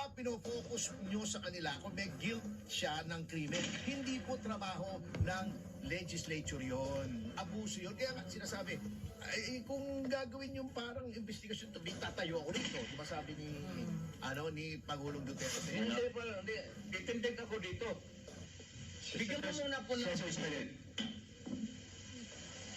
ba pinofocus nyo sa kanila kung may guilt siya ng krimen? Hindi po trabaho ng legislature yon. Abuso yun. Kaya nga sinasabi, ay, kung gagawin yung parang investigasyon to, tatayo ako dito. Diba sabi ni, ni Pangulong Duterte? Hindi pa, hindi. Titindig ako dito. Bigyan mo muna po ng...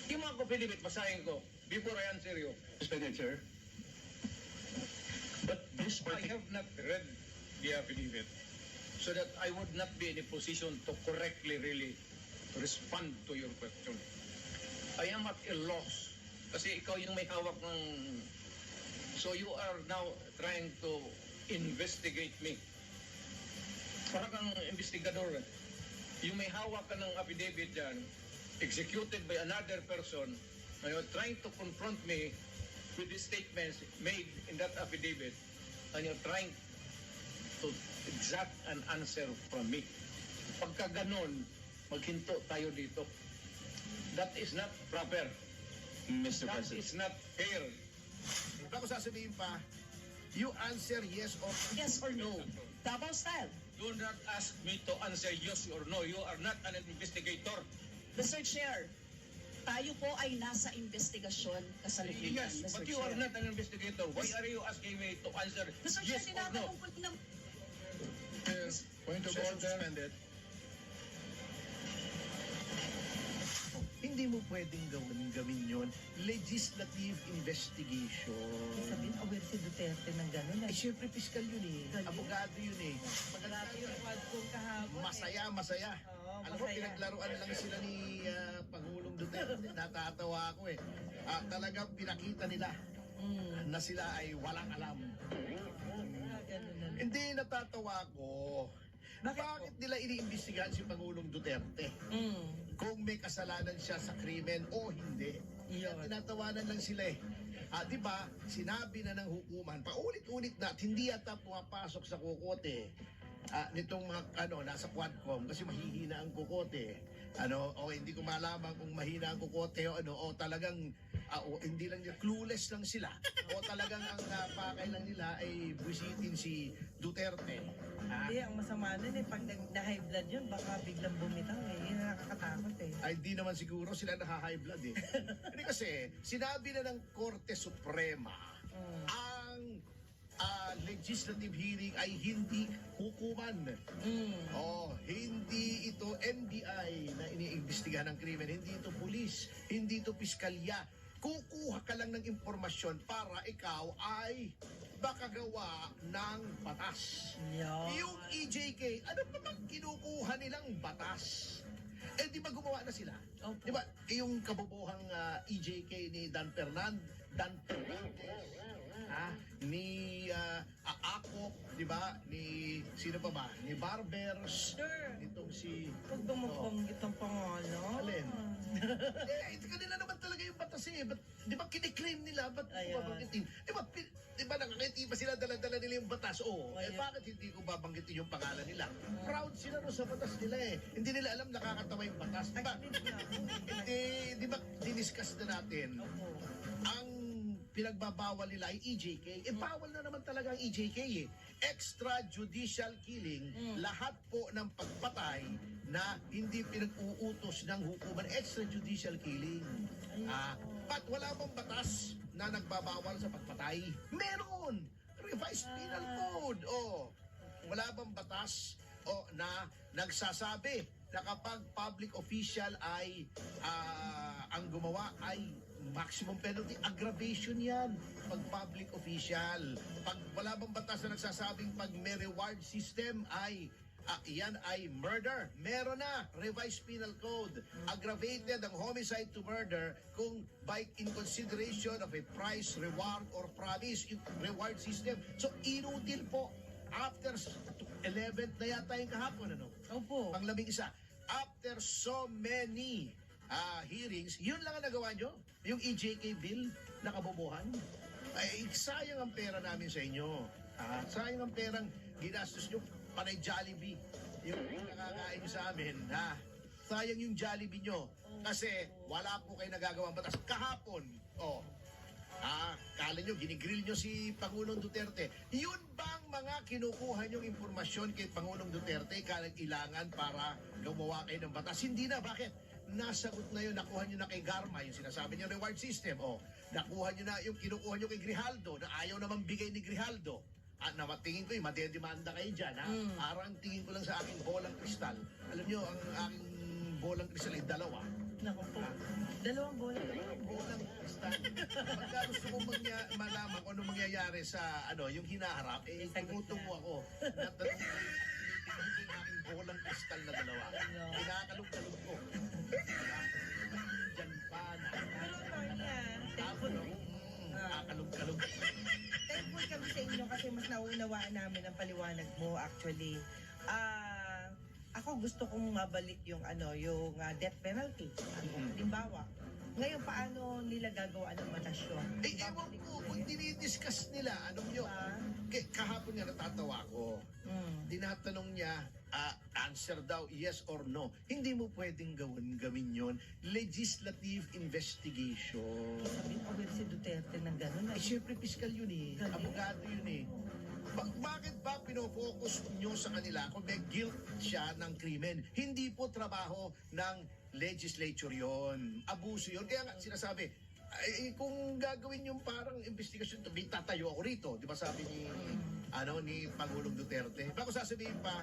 Hindi mo ako pinibit, basahin ko before I answer you. Suspended, sir. But this I have not read the affidavit so that I would not be in a position to correctly really respond to your question. I am at a loss kasi ikaw yung may hawak ng... So you are now trying to investigate me. Para kang investigador. Yung may hawak ka ng affidavit dyan, executed by another person, and you're trying to confront me with the statements made in that affidavit, and you're trying to exact an answer from me. Pagka ganon, maghinto tayo dito. That is not proper. Mr. That President. is not fair. Bago sasabihin pa, you answer yes or no. Double style. Do not ask me to answer yes or no. You are not an investigator. Mr. Chair, tayo po ay nasa investigasyon kasalukuyan. Yes, Mr. but you Chair. are not an investigator. Why are you asking me to answer Mr. Chair, yes or no? tinatanong ko ng... Point of Session order. suspended. Hindi mo pwedeng gawin yun. Legislative investigation. Sabihin, aware si Duterte ng gano'n. Eh, syempre, piskal yun eh. Abogado yun eh. Maganda yung quad kong kahapon. Masaya. Oo, Alam mo, masaya. pinaglaruan lang sila ni Pangulong Duterte. Natatawa ako eh. Talagang pinakita nila na sila ay walang alam. Ganun na. Hindi, natatawa ko. Bakit nila iniimbestigahan si Pangulong Duterte? Kung may kasalanan siya sa krimen o hindi. Iyon. Tinatawanan lang sila eh. Di ba, sinabi na ng hukuman, paulit-ulit na, at hindi yata pumapasok sa kukote nitong mga, nasa Quadcom kasi mahihina ang kukote. O hindi ko malaman kung mahina ang kukote o talagang, o hindi lang nila, clueless lang sila. O talagang ang pakay lang nila ay busitin si Duterte. Hindi, ang masama nun eh, pag na-high blood yun, baka biglang bumitaw eh. Yun ang nakakatakot eh. Ay di naman siguro sila naka-high blood eh. Hindi kasi, sinabi na ng Korte Suprema, ang legislative hearing ay hindi hukuman. Hindi ito NBI na iniimbestigahan ng krimen, hindi ito pulis, hindi ito piskalya. Kukuha ka lang ng impormasyon para ikaw ay makagawa ng batas. Yan. Yung EJK, ano pa bang kinukuha nilang batas? Eh, di ba gumawa na sila? Opo. Di ba, yung kabubuhang EJK ni Dan Fernandez, ni Akop, di ba? Ni, sino pa ba? Ni Barbers. Sure. Itong si... Huwag bumubanggit ang pangalan. Alin? Kanila naman talaga yung batas eh. Di ba kiniklaim nila? Ba't Ayan. babanggitin? Di ba nakakiti pa sila dala-dala nila yung batas? Ayan. Bakit hindi ko babanggitin yung pangalan nila? Proud sila no sa batas nila eh. Hindi nila alam nakakatawa yung batas. Di ba? Di ba diniscuss na natin? Opo. Ang pinagbabawal nila ay EJK. Bawal na naman talaga ang EJK eh. Extrajudicial killing, lahat po ng pagpatay na hindi pinag-uutos ng hukuman, extrajudicial killing. But wala bang batas na nagbabawal sa pagpatay? Meron! Revised Penal Code. Wala bang batas na nagsasabi na kapag public official ay ang gumawa ay maximum penalty, aggravation yan pag public official. Pag wala bang batas na nagsasabing pag may reward system ay yan ay murder. Meron na, revised penal code. Aggravated ang homicide to murder kung by in consideration of a price, reward, or promise, yung reward system. So, inutil po. After 11th na yata yung kahapon, Opo. Pang-11 isa. After so many hearings, yun lang ang nagawa nyo? Yung EJK bill na kabobohan? Ay, sayang ang pera namin sa inyo. Sayang ang perang ginastos nyo panay Jollibee. Yung nakakain nyo sa amin, sayang yung Jollibee nyo. Kasi wala po kayo nagagawang batas. Kahapon, kala nyo, ginigrill nyo si Pangulong Duterte. Yun bang mga kinukuha niyong impormasyon kay Pangulong Duterte kailangan para gumawa kayo ng batas. Hindi na. Bakit? Nasagot na yun, nakuha niyo na kay Garma, yung sinasabi niyo reward system. O, nakuha niyo na yung kinukuha niyo kay Grijaldo, na ayaw naman bigay ni Grijaldo. At tingin ko, madedemanda kayo dyan. Ha? Parang tingin ko lang sa aking bolang kristal. Alam niyo, ang aking bolang kristal ay 2. Naku po. Dalawang bola. Bolang kristal. Pagka gusto ko malaman kung ano mangyayari sa yung hinaharap, tumutungo ako. Natanong ko yung aking bolang kristal na 2. Kinakalog-kalog ko. Diyan pa na. Pero Tanya, thankful, Kakalog-kalog. thankful kami sa inyo kasi mas nauunawaan namin ang paliwanag mo actually. Ako gusto kong mabalik yung death penalty. Halimbawa, ngayon paano nila gagawa ng matasyon? Ewan ko, kung dinidiscuss nila, nyo, kahapon nga natatawa ko. Tinatanong niya, answer daw, yes or no. Hindi mo pwedeng gawin yon. Legislative investigation. Sabihin ko si Duterte ng gano'n. Siyempre, piskal yun eh. Galing. Abogado yun eh. Bakit ba pinofocus nyo sa kanila kung may guilt siya ng krimen? Hindi po trabaho ng legislature yon. Abuso yon. Kaya nga sinasabi, kung gagawin yung parang investigasyon, tatayo ako rito. Di ba sabi ni Pangulong Duterte? Bago sasabihin pa,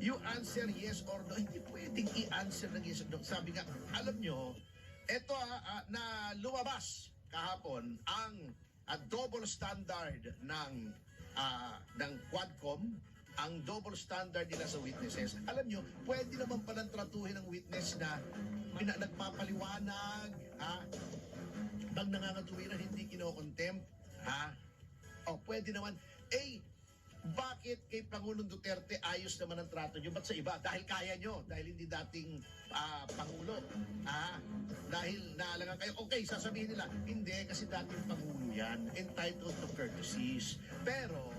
you answer yes or no. Hindi pwedeng i-answer ng yes or no. Sabi nga, alam nyo, eto na lumabas kahapon ang double standard ng Quadcom, ang double standard nila sa witnesses. Alam nyo, pwede naman palang tratuhin ng witness na nagpapaliwanag, bang nangangatuwiran, hindi kinokontempt, pwede naman. Bakit kay Pangulong Duterte ayos naman ang trato nyo? Ba't sa iba? Dahil kaya nyo, dahil hindi dating Pangulo. Dahil naalangan kayo, okay, sasabihin nila, hindi, kasi dating Pangulo yan, entitled to courtesies. Pero,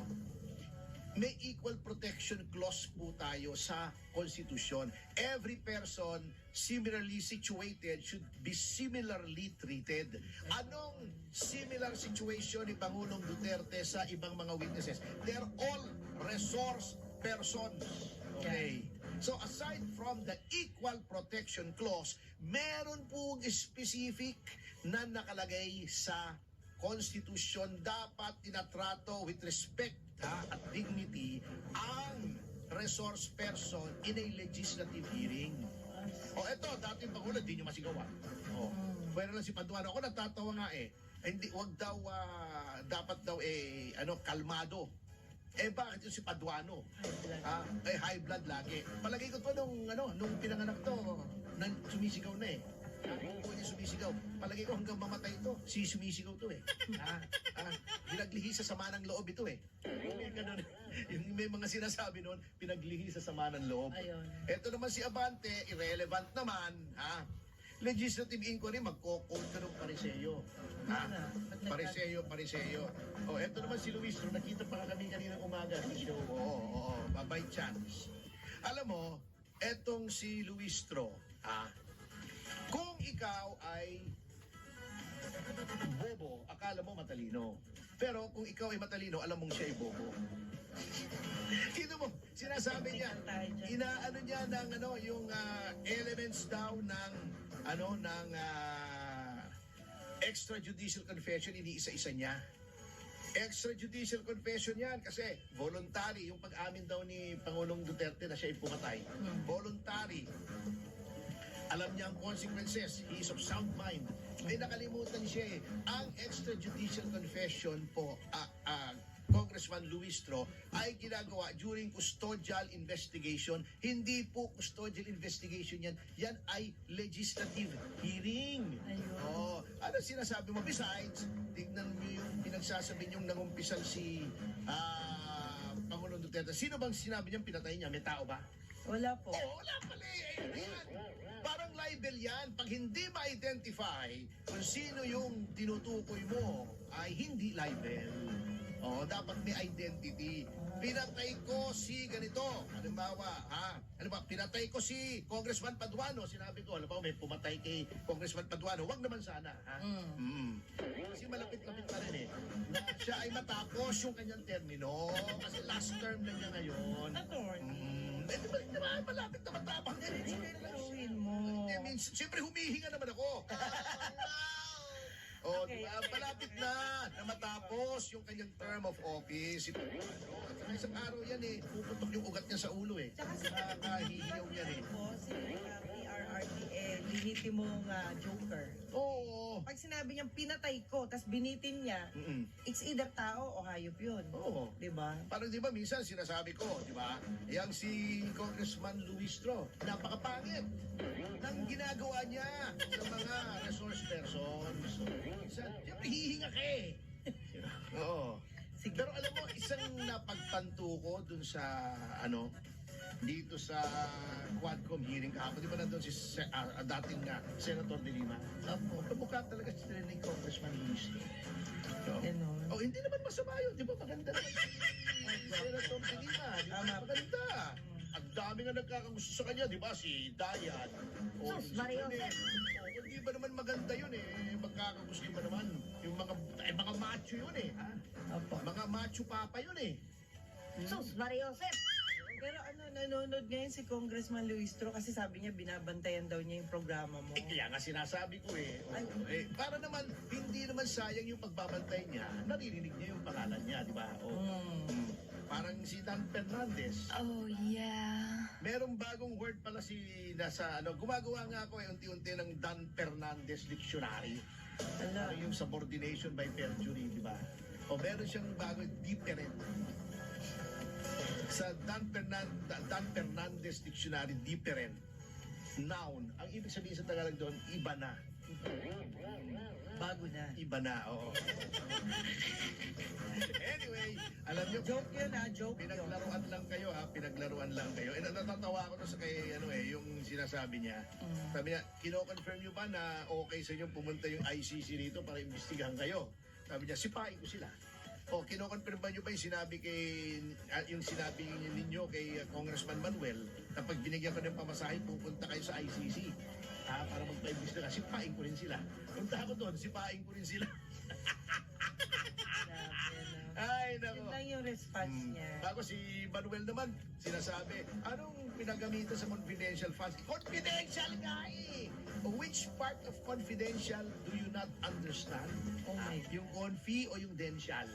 may equal protection clause po tayo sa konstitusyon. Every person similarly situated should be similarly treated. Anong similar situation ni Pangulong Duterte sa ibang mga witnesses? They're all resource persons. Okay. So aside from the equal protection clause, meron pong specific na nakalagay sa konstitusyon, dapat tinatrato with respect at dignity ang resource person in a legislative hearing. Eto, dating Pangulo, di nyo masigawa. Pwede lang si Paduano. Ako natatawa nga hindi, wag daw, dapat daw kalmado. Bakit yung si Paduano? High blood lagi. Palagay ko to nung pinanganak to, sumisigaw na Kung niya sumisigaw, palagay ko hanggang mamatay ito, sumisigaw to Pinaglihi sa sama ng loob ito Yung may mga sinasabi noon, pinaglihi sa sama ng loob. Ayun. Ito naman si Abante, irrelevant naman, legislative inquiry, magko-quote ka ng pariseyo. Pariseyo. Ito naman si Luis, nakita pa kami kaninang umaga sa show. By chance. Alam mo, etong si Luistro, kung ikaw ay bobo, akala mo matalino. Pero kung ikaw ay matalino, alam mong siya ay bobo. Kito mo, sinasabi niya, inaano niya ng yung elements daw ng extrajudicial confession, iniisa-isa niya. Extrajudicial confession yan kasi voluntary, yung pag-amin daw ni Pangulong Duterte na siya ay pumatay. Voluntary. Alam niya ang consequences. He is of sound mind. May nakalimutan siya Ang extrajudicial confession po, Congressman Luistro, ay ginagawa during custodial investigation. Hindi po custodial investigation yan. Yan ay legislative hearing. Ano sinasabi mo? Besides, tignan mo yung pinagsasabi niyong nangumpisal si Pangulong Duterte. Sino bang sinabi niyang pinatay niya? May tao ba? Wala po. Wala pala Parang libel yan. Pag hindi ma-identify kung sino yung tinutukoy mo, ay hindi libel. Dapat may identity. pinatay ko si ganito. Halimbawa, pinatay ko si Congressman Paduano. Sinabi ko, halimbawa, may pumatay kay Congressman Paduano. Wag naman sana, ha? Kasi malapit-lapit pa rin eh. Na siya ay matapos yung kanyang termino. Kasi last term na niya ngayon. Attorney. Di ba, malapit na matapang. Klaruhin mo. I mean, siyempre humihinga naman ako. Oh, Okay, diba? okay. Malapit na matapos yung kanyang term of office. At saka isang araw yan eh, puputok yung ugat niya sa ulo eh. Tsaka si Nakakahiyaw yan eh. po, si PRRDA, lehitimong joker. Oo. Pag sinabi niyang pinatay ko, tas binitin niya, it's either tao o hayop yun. Oo. Di ba? Parang di ba minsan sinasabi ko, di ba? Yang si Congressman Luistro, napakapangit ng ginagawa niya sa mga resource persons. Minsan, siyempre hihinga ka eh. Oo. Sige. Pero alam mo, isang napagtanto ko dun sa, dito sa Quadcom hearing kahapon, di ba nandun si dating Senator De Lima? Kamukha talaga si Trending Congressman Luistro. Ganon. Oh, hindi naman masama yun. Di ba maganda naman si Senator De Lima? Di ba Tama. maganda? Ang dami nga nagkakagusto sa kanya, di ba? Si Dayan. O Sus, si Mario. Junet. O, hindi ba naman maganda yun eh? Magkakagusto ba naman? Yung mga macho yun eh. Ha? Opo. Mga macho papa yun eh. Sus, Mario Josep. Pero nanonood ngayon si Congressman Luistro kasi sabi niya binabantayan daw niya yung programa mo. Kaya nga sinasabi ko eh. Ay. Para naman, hindi naman sayang yung pagbabantay niya. Naririnig niya yung pangalan niya, di ba? Parang si Dan Fernandez. Oh, yeah. Merong bagong word pala gumagawa nga ako unti-unti ng Dan Fernandez Dictionary. Ala. Yung subordination by perjury, di ba? O meron siyang bagong different. Sa Dan Fernandez Dictionary, different. Noun. Ang ibig sabihin sa Tagalog doon, iba na. Bago na. Iba na, oo. Anyway, alam niyo, Joke yun joke yun. pinaglaruan lang kayo pinaglaruan lang kayo. Natatawa ako doon sa yung sinasabi niya. Sabi niya, kino-confirm niyo ba na okay sa inyo pumunta yung ICC dito para imbestigahan kayo? Sabi niya, sipain ko sila. O, kino-confirm ba niyo ba yung sinabi ninyo kay Congressman Manuel na pag binigyan ko ng pamasahe, pupunta kayo sa ICC para magpa-imbestiga. Sipain ko rin sila. Punta ako doon, sipain ko rin sila. Ay, nako. Yun lang yung response niya. Bago si Manuel naman, sinasabi, anong pinagamitan sa confidential funds? Confidential nga eh! Which part of confidential do you not understand? Oh my Yung confi o yung dential?